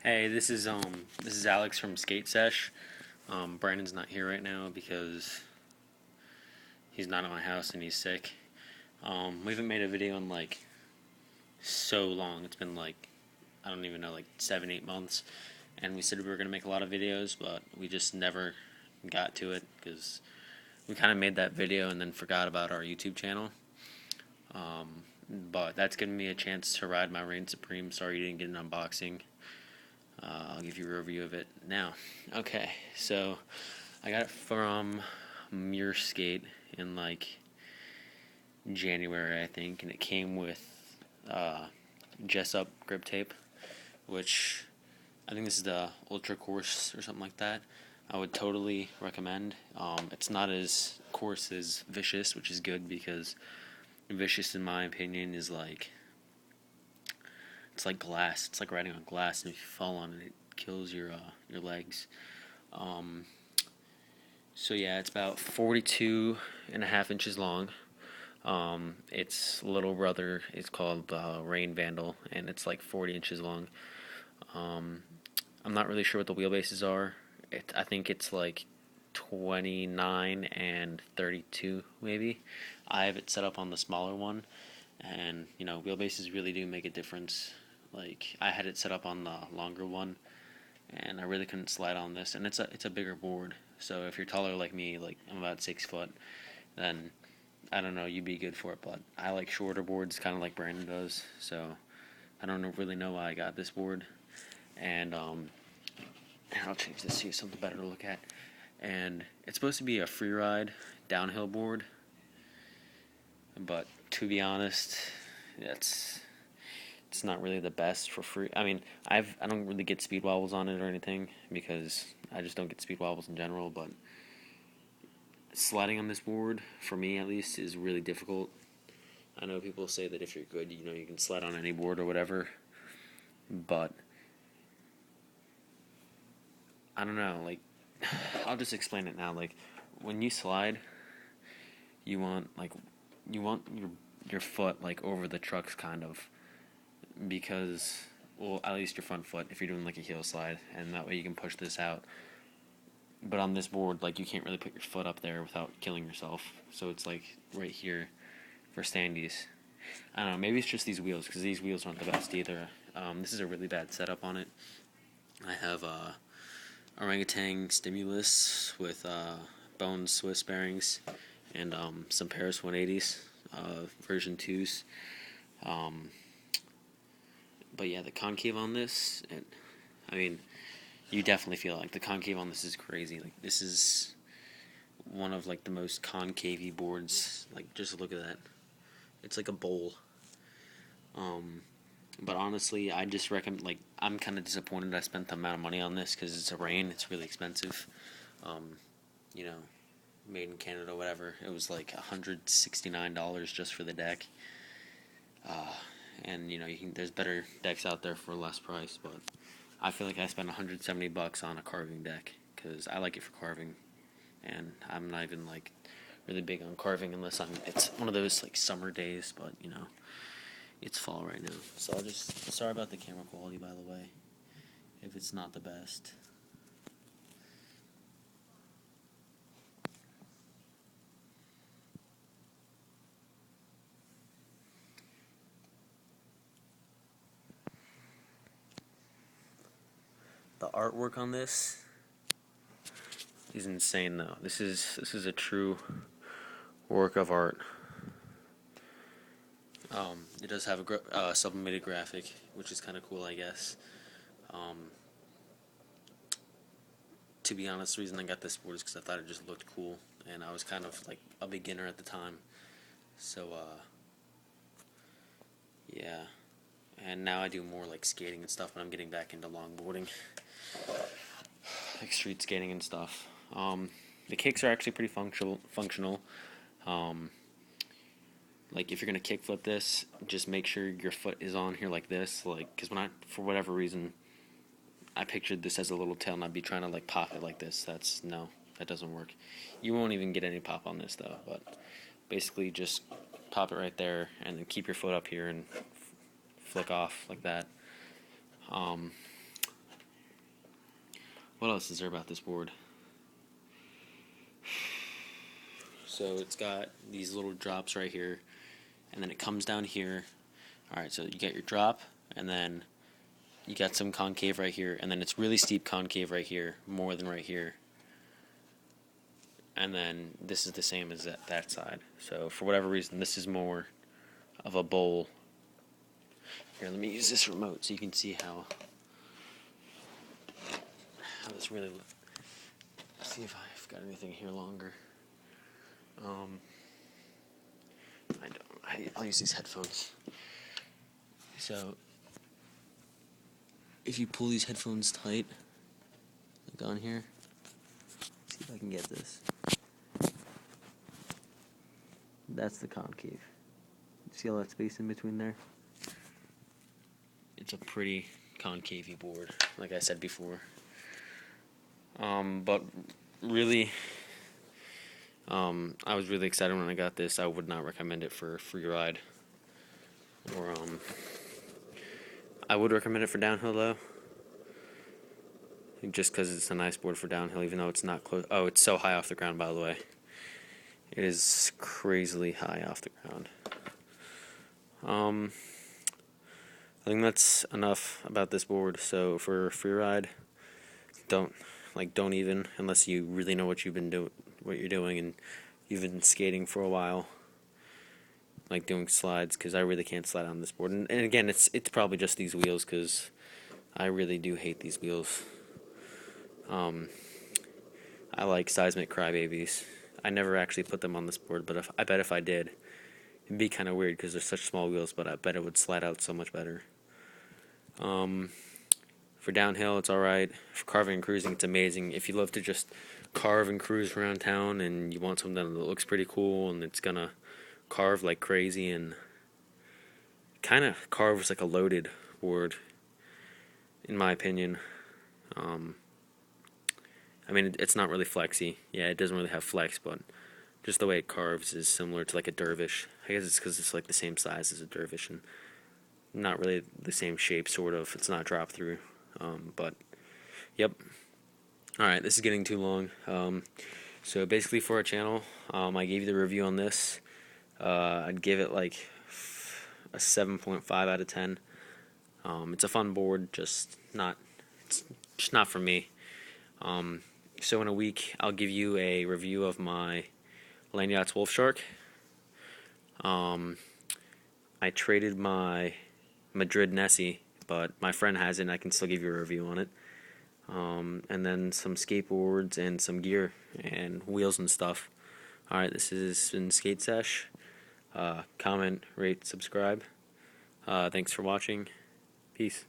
Hey, this is Alex from Skate Sesh. Brandon's not here right now because he's not at my house and he's sick. We haven't made a video in like so long. It's been like I don't even know, like 7, 8 months. And we said we were gonna make a lot of videos, but we just never got to it because we kind of made that video and then forgot about our YouTube channel. But that's given me a chance to ride my Rayne Supreme. Sorry you didn't get an unboxing. I'll give you a review of it now. Okay, so I got it from Muir Skate in like January, I think, and it came with Jessup grip tape, which I think this is the Ultra Coarse or something like that. I would totally recommend. It's not as coarse as Vicious, which is good because Vicious, in my opinion, is like it's like glass. It's like riding on glass, and if you fall on it, it kills your legs. So yeah, it's about 42.5 inches long. Its little brother is called Rayne Vandal, and it's like 40 inches long. I'm not really sure what the wheelbases are. I think it's like 29 and 32 maybe. I have it set up on the smaller one, and wheelbases really do make a difference. Like I had it set up on the longer one, and I really couldn't slide on this. And it's a bigger board, so if you're taller like me, like I'm about 6 foot, then I don't know, you'd be good for it. But I like shorter boards, kind of like Brandon does. So I don't really know why I got this board. And I'll change this to something better to look at. And it's supposed to be a free ride downhill board, but to be honest, it's not really the best for free. I mean, I don't really get speed wobbles on it or anything because I just don't get speed wobbles in general. But sliding on this board, for me at least, is really difficult. I know people say that if you're good, you can slide on any board or whatever, but I don't know. Like, I'll just explain it now. Like, when you slide, you want your foot like over the trucks, kind of. Because, well, at least your front foot if you're doing like a heel slide, and that way you can push this out. But on this board, like, you can't really put your foot up there without killing yourself, so it's like right here for standees. I don't know, maybe it's just these wheels, because these wheels aren't the best either. This is a really bad setup on it. I have orangutan stimulus with bone Swiss bearings and some Paris 180s version 2s. But yeah, the concave on this, I mean, you definitely feel like the concave on this is crazy. Like, this is one of like the most concavey boards. Like, just look at that. It's like a bowl. But honestly, I just recommend, like, I'm kind of disappointed I spent the amount of money on this because it's a Rayne. It's really expensive. You know, made in Canada, whatever. It was like $169 just for the deck. And there's better decks out there for less price, but I feel like I spent $170 on a carving deck because I like it for carving, and I'm not even like really big on carving unless it's one of those like summer days, but it's fall right now, so sorry about the camera quality, by the way, if it's not the best. The artwork on this is insane, though. This is a true work of art. It does have a sublimated graphic, which is kind of cool, I guess. To be honest, the reason I got this board is because I thought it just looked cool, and I was kind of like a beginner at the time. So, yeah. And now I do more like skating and stuff, but I'm getting back into longboarding, like street skating and stuff. The kicks are actually pretty functional. Like, if you're gonna kickflip this, just make sure your foot is on here like this, like, because for whatever reason, I pictured this as a little tail, and I'd be trying to like pop it like this. That doesn't work. You won't even get any pop on this though, but basically just pop it right there, and then keep your foot up here and flick off like that. What else is there about this board? So it's got these little drops right here, and then it comes down here. Alright, so you get your drop, and then you got some concave right here, and then it's really steep concave right here, more than right here. And then this is the same as that side. So for whatever reason, this is more of a bowl. Here, let me use this remote so you can see how this really looks. See if I've got anything here longer. I don't. I'll use these headphones. So if you pull these headphones tight, like on here, see if I can get this. That's the concave. See all that space in between there? It's a pretty concave board, like I said before. But really, I was really excited when I got this. I would not recommend it for a free ride. Or, I would recommend it for downhill, though. Just because it's a nice board for downhill, even though it's not close. Oh, it's so high off the ground, by the way. It is crazily high off the ground. I think that's enough about this board. So for a free ride, don't even, unless you really know what you're doing, and you've been skating for a while, like doing slides, because I really can't slide on this board. And again, it's probably just these wheels, because I really do hate these wheels. I like seismic crybabies. I never actually put them on this board, but I bet if I did, it'd be kind of weird because they're such small wheels, but I bet it would slide out so much better. For downhill, it's alright. For carving and cruising, it's amazing. If you love to just carve and cruise around town and you want something that looks pretty cool and it's gonna carve like crazy and kind of carves like a loaded board, in my opinion. I mean, it's not really flexy. Yeah, it doesn't really have flex, but just the way it carves is similar to like a dervish. I guess it's because it's like the same size as a dervish and not really the same shape, sort of. It's not drop through. But, yep. Alright, this is getting too long. So basically for our channel, I gave you the review on this. I'd give it like a 7.5 out of 10. It's a fun board, it's just not for me. So in a week, I'll give you a review of my Lanyard's Wolfshark. I traded my Madrid Nessie, but my friend has it, and I can still give you a review on it. And then some skateboards and some gear and wheels and stuff. Alright, this has been Skate Sesh. Comment, rate, subscribe. Thanks for watching. Peace.